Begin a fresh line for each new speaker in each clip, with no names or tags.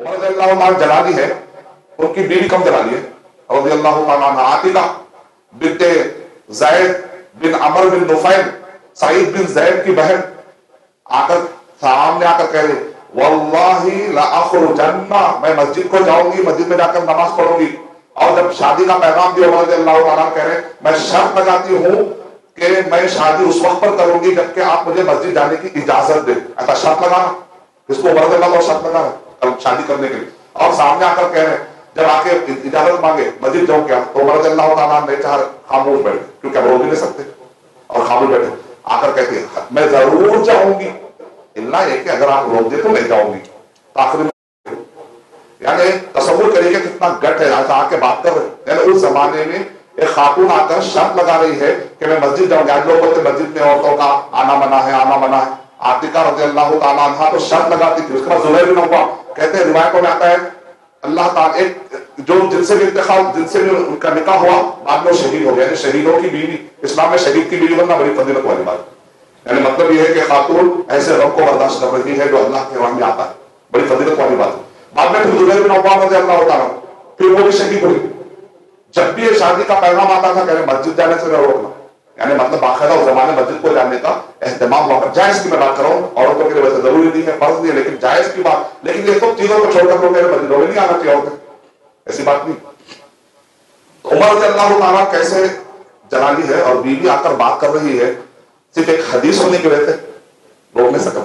عمر رضی اللہ عنہ جلالی ہے، ان کی بیوی کم جلالی ہے رضی اللہ تعالیٰ عنہ، عاتقہ بنت زید بن عمر بن نفیل، سعید بن زید کی بہن، آ کر سامنے آ کر کہہ رہی واللہ لأخرجن، میں مسجد کو جاؤں گی، مسجد میں جا کر نماز پڑھوں گی. اور جب شادی کا پیغام دیا عمر رضی اللہ تعالیٰ کہہ رہے میں شرط لگاتی ہوں کہ میں شادی اس وقت پر کروں گی جبکہ آپ مجھے مسجد جانے کی اجازت دیں. ایسا شرط لگانا، اس کو عمر رضی اللہ تعالیٰ شرط لگانا شادی کرنے کے لیے. اور سامنے آ کر کہہ رہے جب آ کے اجازت مانگے مسجد جاؤں کیا، تو عمر رضی اللہ تعالیٰ نے چاہ خاموش بیٹھے کیونکہ اب رو بھی نہیں سکتے، اور خاموش بیٹھے. آ کر کہتے ہیں میں ضرور جاؤں گی، اللہ یہ کہ اگر آپ روک دیں تو میں جاؤں گی. آخری یعنی تصور کریے کہ کتنا گٹ ہے، آ کے بات کر رہے. یعنی اس زمانے میں ایک خاتون آ کر شرط لگا رہی ہے کہ میں مسجد جاؤں گی. آج لوگ بولتے مسجد میں عورتوں کا آنا منع ہے، آنا منع ہے. عاتقہ رضی اللہ تعالیٰ عنہ تو شرط لگاتی تھی. اس کے بعد زبیر بن عوام کہتے ہیں روایتوں میں آتا ہے اللہ تعالیٰ ایک جو جن سے بھی انتخاب، جن سے بھی ان کا نکاح ہوا بعد میں وہ شہید ہو گیا. یعنی شہیدوں کی بیوی، اسلام میں شہید کی بیوی بننا بڑی فضیلت والی بات. یعنی مطلب یہ ہے کہ خاتون ایسے رب کو برداشت کر رہی ہے جو اللہ کے راہ میں آتا ہے، بڑی فضیلت والی بات. بعد میں پھر زبیر بن عوام رضی اللہ تعالیٰ پھر وہ بھی شہید ہوئی. جب بھی یہ شادی کا پیغام آتا تھا کہ مسجد جانے سے نہ روکنا. یعنی مطلب باقاعدہ اس زمانے مسجد کو جانے کا اہتمام ہوا. جائز کی میں بات کر رہا ہوں، عورتوں کے لیے ویسے ضروری نہیں ہے، فرض نہیں ہے، لیکن جائز کی بات. لیکن یہ سب چیزوں کو چھوڑ کر لوگ مسجدوں میں نہیں آنا چاہیے عورتیں، ایسی بات نہیں. عمر رضی اللہ تعالیٰ کیسے جلالی ہے اور بیوی آ کر بات کر رہی ہے صرف ایک حدیث ہونے کی وجہ سے روک نہیں سکتے.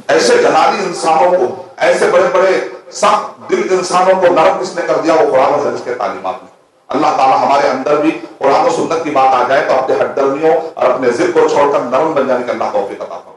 ایسے جلالی انسانوں کو، ایسے بڑے بڑے سخت دل انسانوں کو نرم کس نے کر دیا؟ وہ قرآن و حدیث کے تعلیمات میں. اللہ تعالیٰ ہمارے اندر بھی قرآن و سنت کی بات آ جائے تو اپنے ہٹ درمیوں اور اپنے ضد کو چھوڑ کر نرم بن جانے کا اللہ توفیق عطا فرمائے.